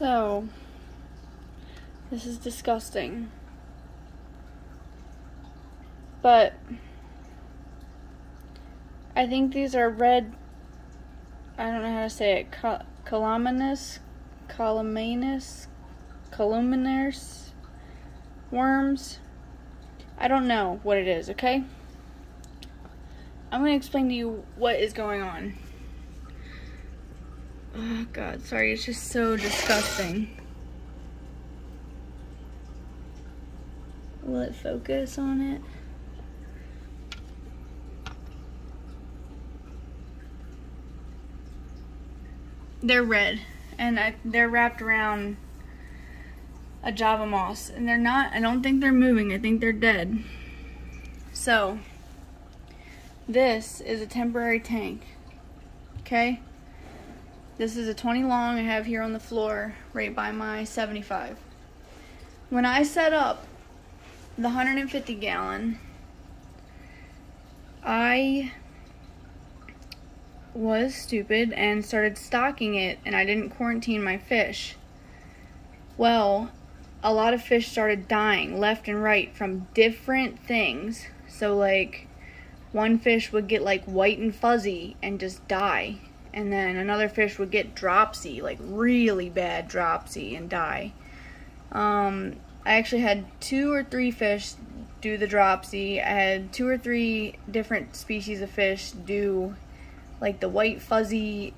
So, this is disgusting. But I think these are red, I don't know how to say it, columinous worms. I don't know what it is, okay? I'm going to explain to you what is going on. Oh god, sorry, it's just so disgusting. Will it focus on it? They're red, and they're wrapped around a Java moss, and they're not, I don't think they're moving, I think they're dead. So, this is a temporary tank, okay? This is a 20 long I have here on the floor, right by my 75. When I set up the 150 gallon, I was stupid and started stocking it, and I didn't quarantine my fish. Well, a lot of fish started dying left and right from different things. So like, one fish would get like white and fuzzy and just die, and then another fish would get dropsy, like really bad dropsy, and die. I actually had 2 or 3 fish do the dropsy. I had 2 or 3 different species of fish do like the white fuzzy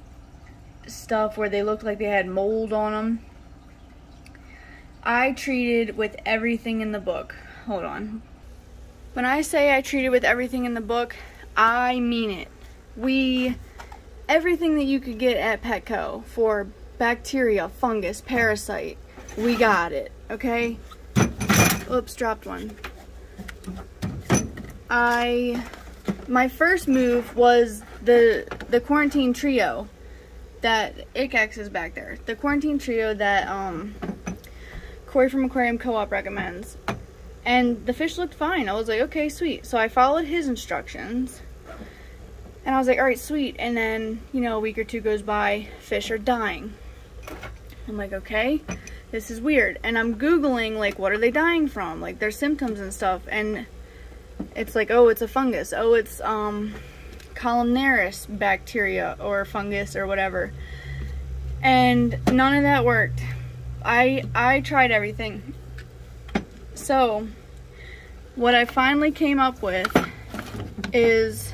stuff where they looked like they had mold on them. I treated with everything in the book. Hold on. When I say I treated with everything in the book, I mean it. Everything that you could get at Petco for bacteria, fungus, parasite, we got it, okay? Oops, dropped one. My first move was the quarantine trio that Ikex is back there. The quarantine trio that Corey from Aquarium Co-op recommends. And the fish looked fine. I was like, okay, sweet. So I followed his instructions. And I was like, alright, sweet. And then, you know, a week or 2 goes by, fish are dying. I'm like, okay, this is weird. And I'm Googling, like, what are they dying from? Like, their symptoms and stuff. And it's like, oh, it's a fungus. Oh, it's columnaris bacteria or fungus or whatever. And none of that worked. I tried everything. So, what I finally came up with is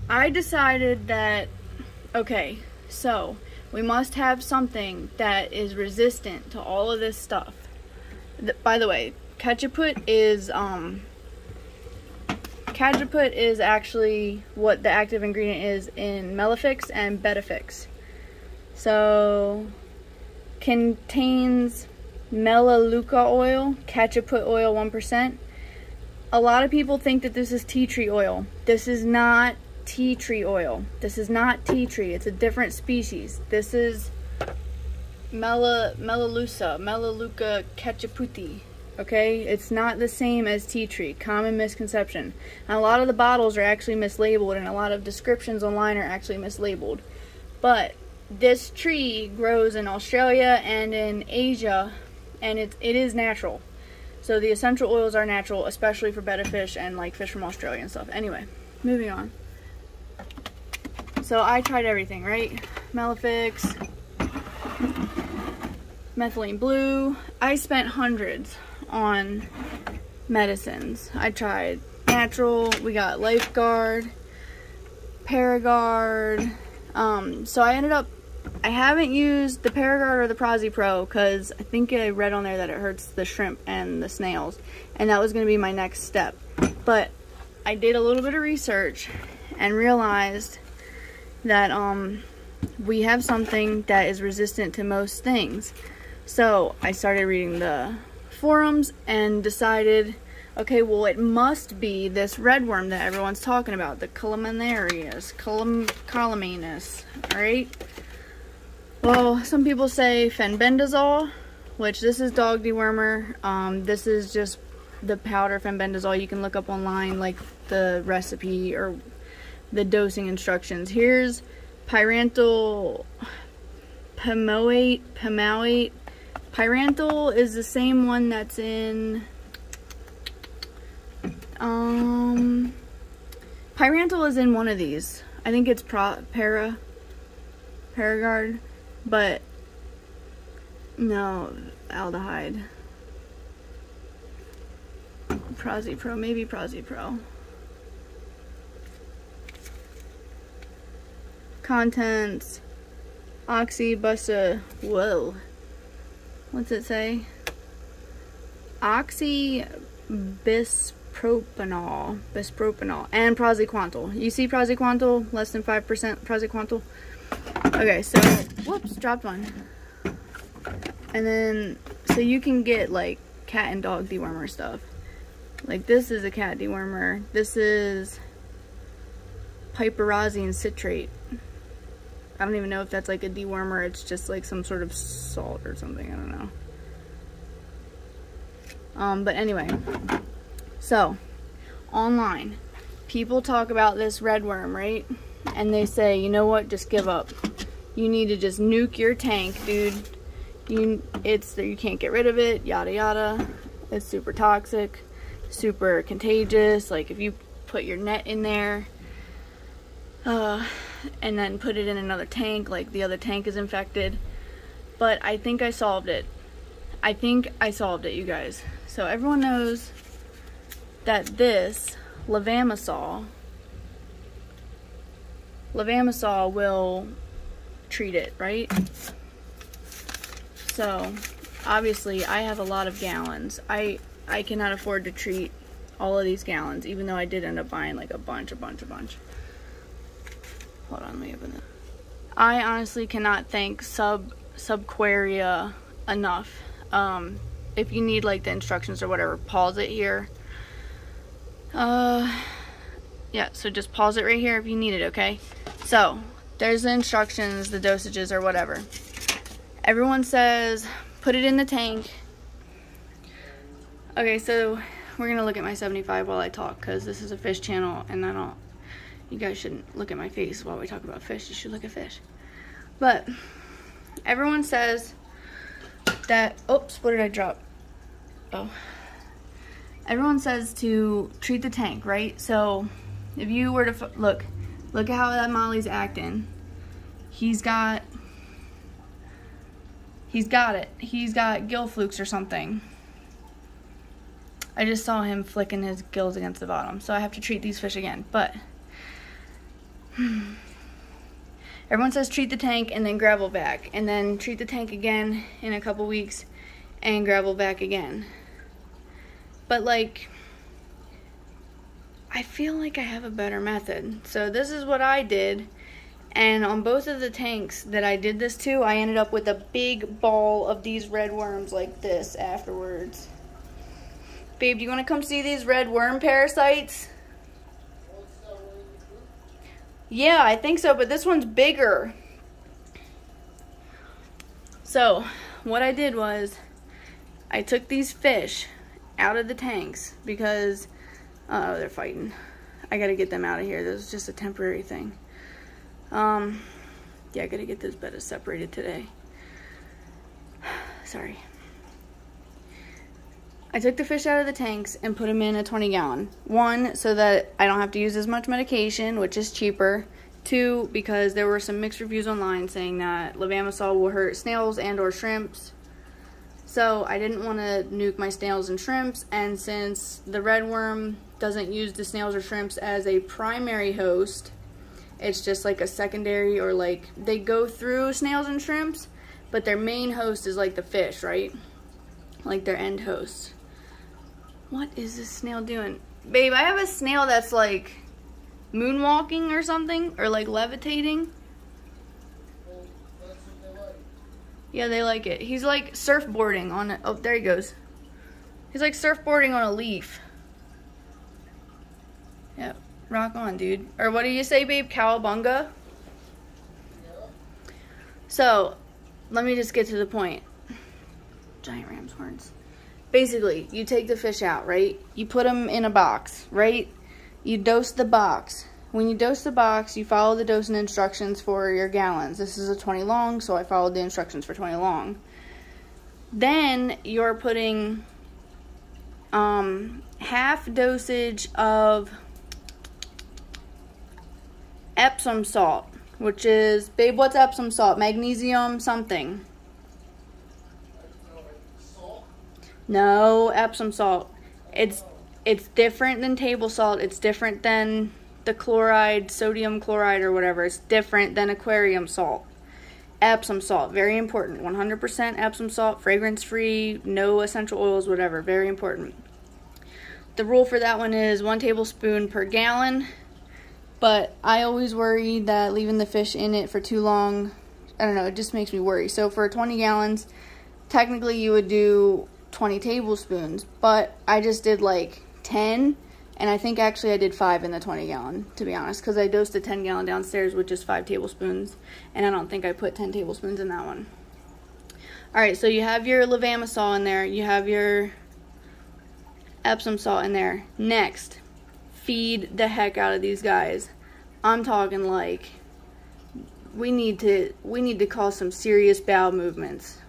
I decided that, okay, so we must have something that is resistant to all of this stuff. By the way, cajeput is actually what the active ingredient is in Melifix and Betafix. So, contains melaleuca oil, cajeput oil 1%. A lot of people think that this is tea tree oil. This is not tea tree oil. This is not tea tree. It's a different species. This is melaleuca cajeputi. Okay? It's not the same as tea tree. Common misconception. And a lot of the bottles are actually mislabeled, and a lot of descriptions online are actually mislabeled. But this tree grows in Australia and in Asia, and it is natural. So the essential oils are natural, especially for betta fish and like fish from Australia and stuff. Anyway, moving on. So I tried everything, right? Melifix, methylene blue. I spent hundreds on medicines. I tried natural, we got Lifeguard, Paragard. So I ended up, I haven't used the Paragard or the Prasi Pro because I think I read on there that it hurts the shrimp and the snails, and that was going to be my next step. But I did a little bit of research and realized that we have something that is resistant to most things. So I started reading the forums and decided, okay, well, it must be this red worm that everyone's talking about, the columinarius, columinus, alright? Well, some people say fenbendazole, which this is dog dewormer. This is just the powder fenbendazole. You can look up online, like the recipe or the dosing instructions. Here's pyrantel Pamoate. Pyrantel is the same one that's in, Pyrantel is in one of these. I think it's Paragard, but no, aldehyde. Pro, maybe Pro. Contents, whoa. What's it say? Bispropionol, and praziquantel. You see praziquantel, less than 5% praziquantel. Okay, so, whoops, dropped one. And then, so you can get like cat and dog dewormer stuff. Like this is a cat dewormer. This is piperazine citrate. I don't even know if that's like a dewormer. It's just like some sort of salt or something. I don't know. But anyway, so online, people talk about this red worm, right? And they say, you know what? Just give up. You need to just nuke your tank, dude. You can't get rid of it. Yada yada. It's super toxic, super contagious. Like if you put your net in there, and then put it in another tank, like the other tank is infected. But I think I solved it. You guys. So everyone knows that this levamisole will treat it, right? So obviously I have a lot of gallons. I cannot afford to treat all of these gallons, even though I did end up buying like a bunch. Hold on, let me open it. I honestly cannot thank subquaria enough. If you need like the instructions or whatever, pause it here. Yeah, so just pause it right here if you need it, okay? So there's the instructions, the dosages or whatever. Everyone says put it in the tank. Okay, so we're gonna look at my 75 while I talk, because this is a fish channel and you guys shouldn't look at my face while we talk about fish. You should look at fish. But everyone says that, oops, what did I drop? Oh. Everyone says to treat the tank, right? So if you were to look at how that Molly's acting. He's got it. He's got gill flukes or something. I just saw him flicking his gills against the bottom, so I have to treat these fish again. But everyone says treat the tank and then gravel back, and then treat the tank again in a couple weeks and gravel back again. But like, I feel like I have a better method. So this is what I did, and on both of the tanks that I did this to, I ended up with a big ball of these red worms like this afterwards. Babe, do you want to come see these red worm parasites? Yeah, I think so, but this one's bigger. So, what I did was, I took these fish out of the tanks because, they're fighting. I gotta get them out of here. This is just a temporary thing. Yeah, I gotta get those bettas separated today. Sorry. I took the fish out of the tanks and put them in a 20-gallon. 1, so that I don't have to use as much medication, which is cheaper. 2, because there were some mixed reviews online saying that levamisole will hurt snails and or shrimps. So I didn't want to nuke my snails and shrimps, and since the red worm doesn't use the snails or shrimps as a primary host, it's just like a secondary, or like they go through snails and shrimps, but their main host is like the fish, right? Like their end host. What is this snail doing? Babe, I have a snail that's like moonwalking or something, or like levitating. Well, that's what they like. Yeah, they like it. He's like surfboarding on it. Oh, there he goes. He's like surfboarding on a leaf. Yep, rock on, dude. Or what do you say, babe? Cowabunga? Yeah. So, let me just get to the point. Giant ram's horns. Basically, you take the fish out, right? You put them in a box, right? You dose the box when you dose the box, you follow the dosing instructions for your gallons. This is a 20 long, so I followed the instructions for 20 long. Then you're putting half dosage of Epsom salt, which is, babe, what's Epsom salt? Magnesium something. Salt? No, Epsom salt. It's different than table salt. It's different than the chloride, sodium chloride or whatever. It's different than aquarium salt. Epsom salt, very important. 100% Epsom salt, fragrance free, no essential oils, whatever. Very important. The rule for that one is 1 tablespoon per gallon. But I always worry that leaving the fish in it for too long, I don't know, it just makes me worry. So for 20 gallons, technically you would do 20 tablespoons. But I just did like 10. And I think actually I did 5 in the 20 gallon, to be honest. Because I dosed a 10 gallon downstairs with just 5 tablespoons. And I don't think I put 10 tablespoons in that one. Alright, so you have your levamisole in there. You have your Epsom salt in there. Next, feed the heck out of these guys. I'm talking like we need to cause some serious bowel movements.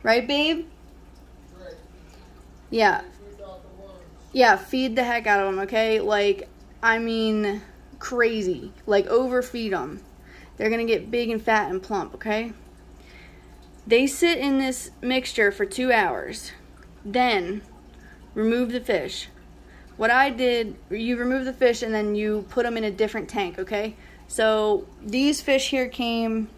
Right, babe? Right. Yeah. Feed out the worms. Yeah, feed the heck out of them, okay? Like, I mean, crazy. Like, overfeed them. They're gonna get big and fat and plump, okay? They sit in this mixture for 2 hours. Then, remove the fish. What I did, you remove the fish and then you put them in a different tank, okay? So these fish here came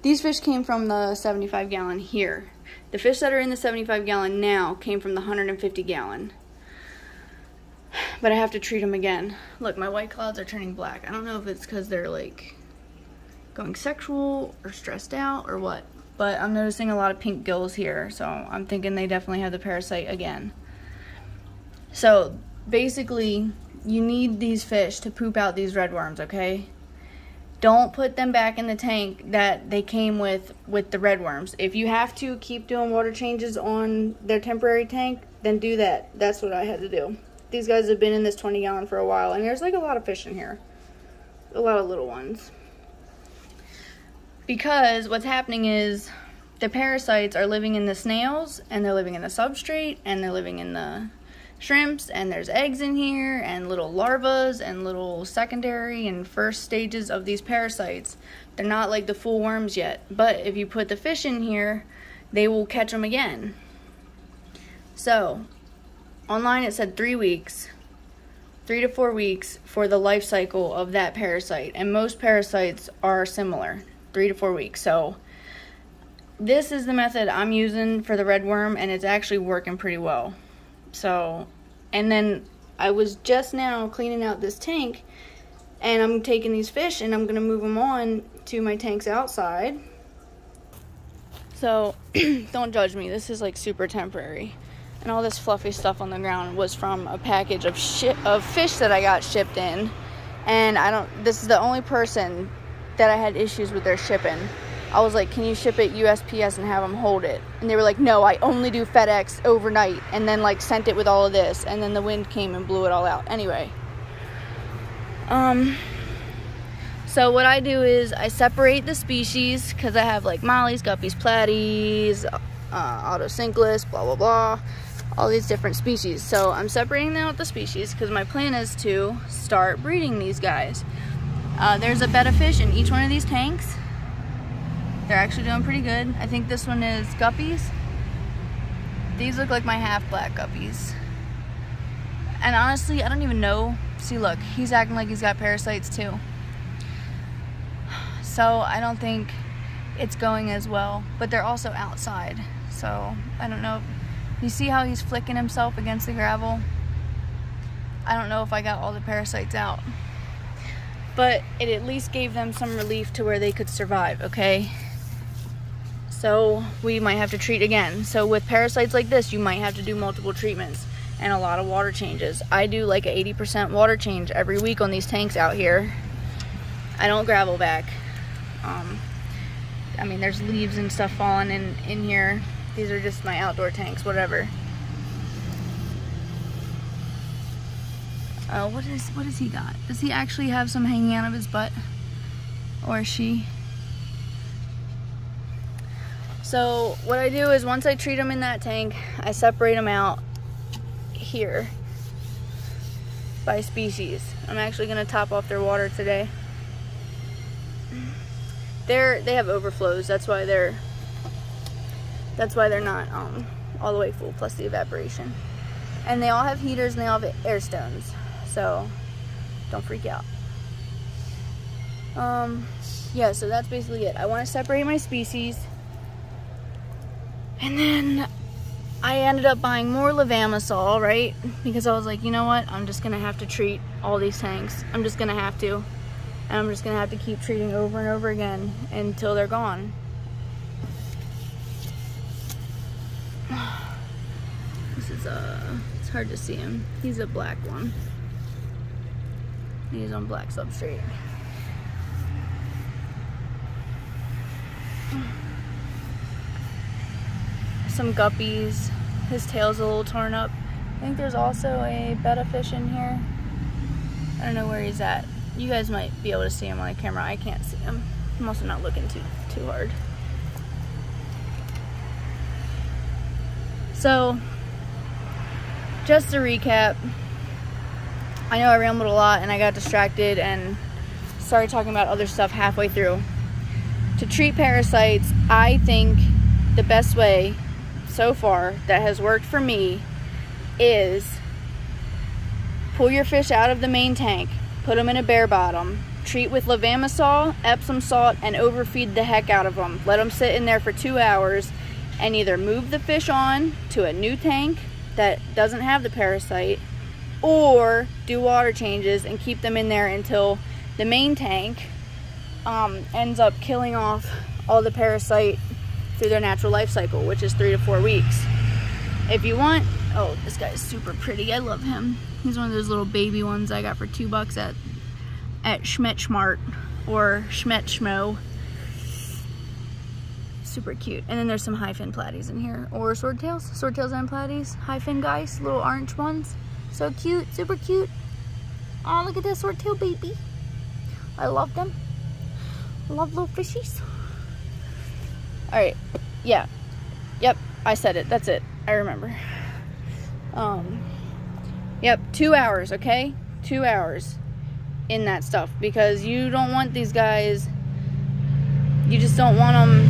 from the 75 gallon here. The fish that are in the 75 gallon now came from the 150 gallon. But I have to treat them again. Look, my white clouds are turning black. I don't know if it's because they're like going sexual or stressed out or what. But I'm noticing a lot of pink gills here. So I'm thinking they definitely have the parasite again. So basically, you need these fish to poop out these red worms, okay? Don't put them back in the tank that they came with the red worms. If you have to keep doing water changes on their temporary tank, then do that. That's what I had to do. These guys have been in this 20 gallon for a while, and there's like a lot of fish in here. A lot of little ones. Because what's happening is the parasites are living in the snails, and they're living in the substrate, and they're living in the shrimps, and there's eggs in here, and little larvas, and little secondary and first stages of these parasites. They're not like the full worms yet, but if you put the fish in here, they will catch them again. So, online it said 3 weeks, 3 to 4 weeks for the life cycle of that parasite, and most parasites are similar, 3 to 4 weeks. So, this is the method I'm using for the red worm, and it's actually working pretty well. So, and then I was just now cleaning out this tank, and I'm taking these fish and I'm going to move them on to my tanks outside. So, don't judge me. This is like super temporary. And all this fluffy stuff on the ground was from a package of fish that I got shipped in. And this is the only person that I had issues with their shipping. I was like, can you ship it USPS and have them hold it? And they were like, no, I only do FedEx overnight. And then like sent it with all of this. And then the wind came and blew it all out. Anyway. So what I do is I separate the species. Because I have like mollies, guppies, platies, autosynclus, blah, blah, blah. All these different species. So I'm separating them out the species. Because my plan is to start breeding these guys. There's a bed of fish in each one of these tanks. They're actually doing pretty good. I think this one is guppies. These look like my half-black guppies. And honestly, I don't even know. See, look, he's acting like he's got parasites too. So I don't think it's going as well. But they're also outside. So I don't know. You see how he's flicking himself against the gravel? I don't know if I got all the parasites out. But it at least gave them some relief to where they could survive, okay? So we might have to treat again. So with parasites like this, you might have to do multiple treatments and a lot of water changes. I do like a 80% water change every week on these tanks out here. I don't gravel back. I mean, there's leaves and stuff falling in here. These are just my outdoor tanks, whatever. What does he got? Does he actually have some hanging out of his butt? Or she? So what I do is once I treat them in that tank, I separate them out here by species. I'm actually gonna top off their water today. They have overflows. That's why they're not all the way full, plus the evaporation. And they all have heaters and they all have air stones. So don't freak out. Yeah, so that's basically it. I want to separate my species. And then I ended up buying more levamisole, right? Because I was like, you know what? I'm just going to have to treat all these tanks. I'm just going to have to. And I'm just going to have to keep treating over and over again until they're gone. This is it's hard to see him. He's a black one. He's on black substrate. Some guppies. His tail's a little torn up. I think there's also a betta fish in here. I don't know where he's at. You guys might be able to see him on the camera. I can't see him. I'm also not looking too hard. So, just to recap, I know I rambled a lot and I got distracted and started talking about other stuff halfway through. To treat parasites, I think the best way so far that has worked for me is pull your fish out of the main tank, put them in a bare bottom, treat with levamisole, Epsom salt, and overfeed the heck out of them. Let them sit in there for 2 hours and either move the fish on to a new tank that doesn't have the parasite, or do water changes and keep them in there until the main tank ends up killing off all the parasite through their natural life cycle, which is 3 to 4 weeks. If you want, oh, this guy is super pretty. I love him. He's one of those little baby ones I got for $2 at Schmetschmart or Schmetschmo. Super cute. And then there's some high fin platies in here, or swordtails and platies, high fin guys, little orange ones. So cute, super cute. Oh, look at this swordtail baby. I love them. I love little fishies. All right, yeah, yep, I said it. That's it. I remember. Yep, 2 hours. Okay, 2 hours in that stuff, because you don't want these guys. You just don't want them.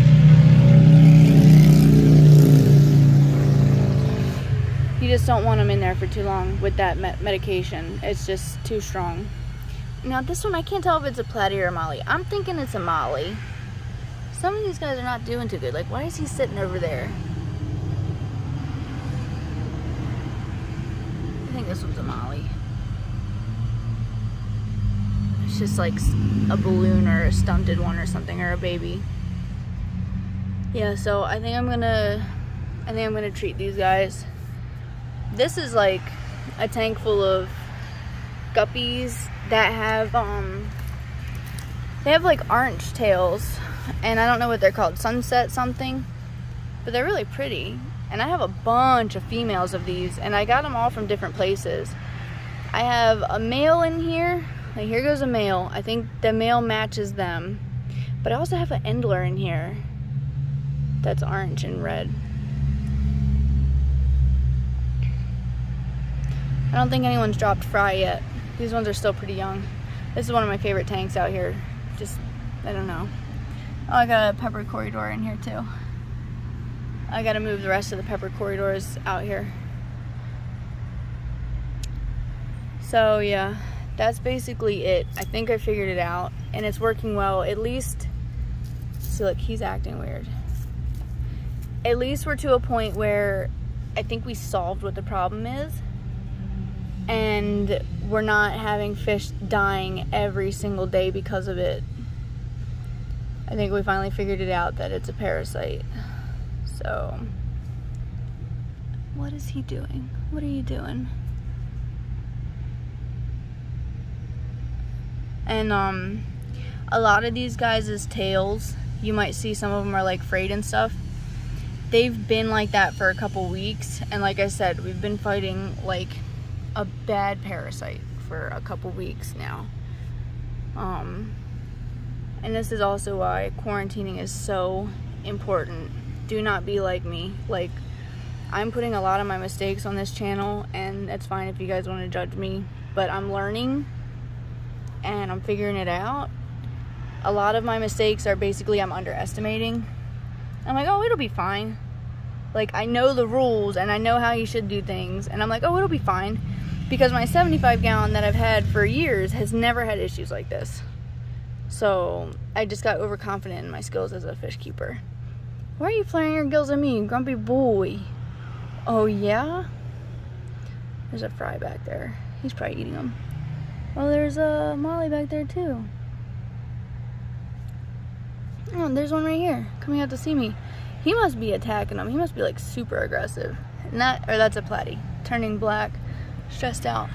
You just don't want them in there for too long with that medication. It's just too strong. Now this one, I can't tell if it's a platy or a molly. I'm thinking it's a molly. Some of these guys are not doing too good. Like, why is he sitting over there? I think this one's a molly. It's just like a balloon or a stunted one or something, or a baby. Yeah, so I think I'm gonna treat these guys. This is like a tank full of guppies that have they have like orange tails, and I don't know what they're called, sunset something, but they're really pretty. And I have a bunch of females of these, and I got them all from different places. I have a male in here. Like, here goes a male. I think the male matches them, but I also have an Tldr in here that's orange and red. I don't think anyone's dropped fry yet. These ones are still pretty young. This is one of my favorite tanks out here. Just, I don't know. Oh, I got a pepper corridor in here too. I gotta move the rest of the pepper corridors out here. So yeah, that's basically it. I think I figured it out, and it's working well. At least, see, look, he's acting weird. At least we're to a point where I think we solved what the problem is, and we're not having fish dying every single day because of it. I think we finally figured it out that it's a parasite. So, what is he doing? What are you doing? And a lot of these guys' tails, you might see some of them are like frayed and stuff. They've been like that for a couple weeks, and like I said, we've been fighting like a bad parasite for a couple weeks now. And this is also why quarantining is so important. Do not be like me. Like, I'm putting a lot of my mistakes on this channel, and that's fine if you guys want to judge me, but I'm learning and I'm figuring it out. A lot of my mistakes are basically I'm underestimating. I'm like, oh, it'll be fine. Like, I know the rules and I know how you should do things, and I'm like, oh, it'll be fine, because my 75 gallon that I've had for years has never had issues like this. So I just got overconfident in my skills as a fish keeper. Why are you flaring your gills at me, grumpy boy? Oh yeah? There's a fry back there. He's probably eating them. Oh, there's a molly back there too. Oh, there's one right here, coming out to see me. He must be attacking them. He must be like super aggressive. And that's a platy, turning black, stressed out.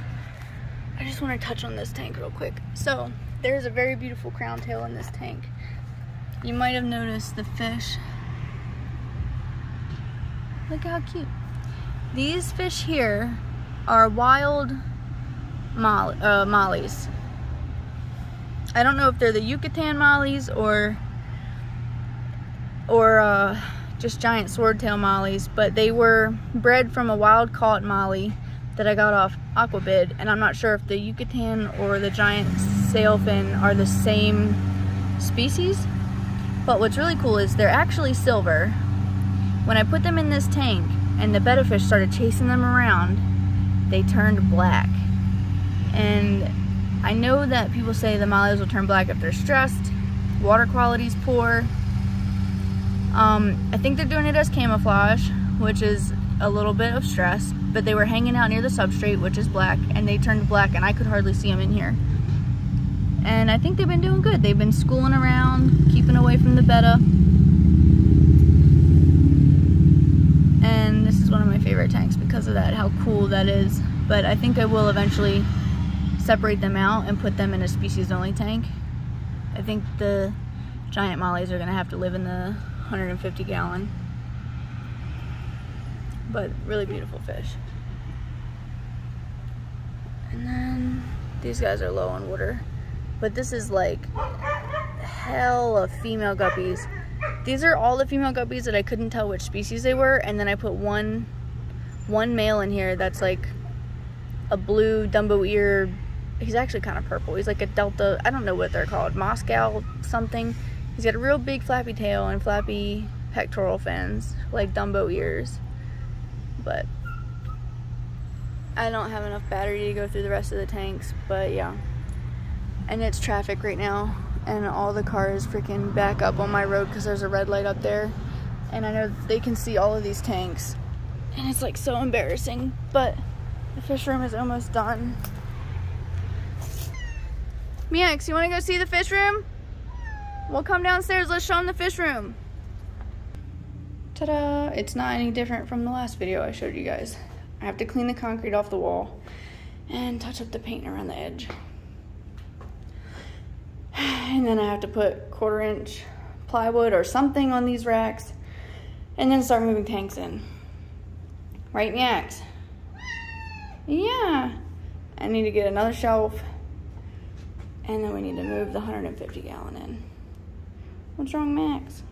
I just want to touch on this tank real quick. So, there's a very beautiful crown tail in this tank. You might have noticed the fish. Look how cute. These fish here are wild mollies. I don't know if they're the Yucatan mollies or just giant swordtail mollies, but they were bred from a wild caught molly that I got off Aquabid, and I'm not sure if the Yucatan or the giant sailfin are the same species. But what's really cool is they're actually silver. When I put them in this tank and the betta fish started chasing them around, they turned black. And I know that people say the mollies will turn black if they're stressed, water quality's poor. I think they're doing it as camouflage, which is a little bit of stress, but they were hanging out near the substrate, which is black, and they turned black, and I could hardly see them in here. And I think they've been doing good. They've been schooling around, keeping away from the betta. And this is one of my favorite tanks because of that, how cool that is. But I think I will eventually separate them out and put them in a species-only tank. I think the giant mollies are gonna have to live in the 150 gallon. But really beautiful fish. And then these guys are low on water. But this is like hell of female guppies. These are all the female guppies that I couldn't tell which species they were, and then I put one male in here that's like a blue Dumbo ear. He's actually kind of purple. He's like a Delta, I don't know what they're called, Moscow something. He's got a real big flappy tail and flappy pectoral fins, like Dumbo ears. But I don't have enough battery to go through the rest of the tanks, but yeah. And it's traffic right now, and all the cars freaking back up on my road because there's a red light up there. And I know they can see all of these tanks, and it's like so embarrassing, but the fish room is almost done. Miex, you want to go see the fish room? We'll come downstairs, let's show them the fish room. Ta-da! It's not any different from the last video I showed you guys. I have to clean the concrete off the wall and touch up the paint around the edge. And then I have to put 1/4 inch plywood or something on these racks, and then start moving tanks in. Right, Max? Yeah. I need to get another shelf, and then we need to move the 150 gallon in. What's wrong, Max?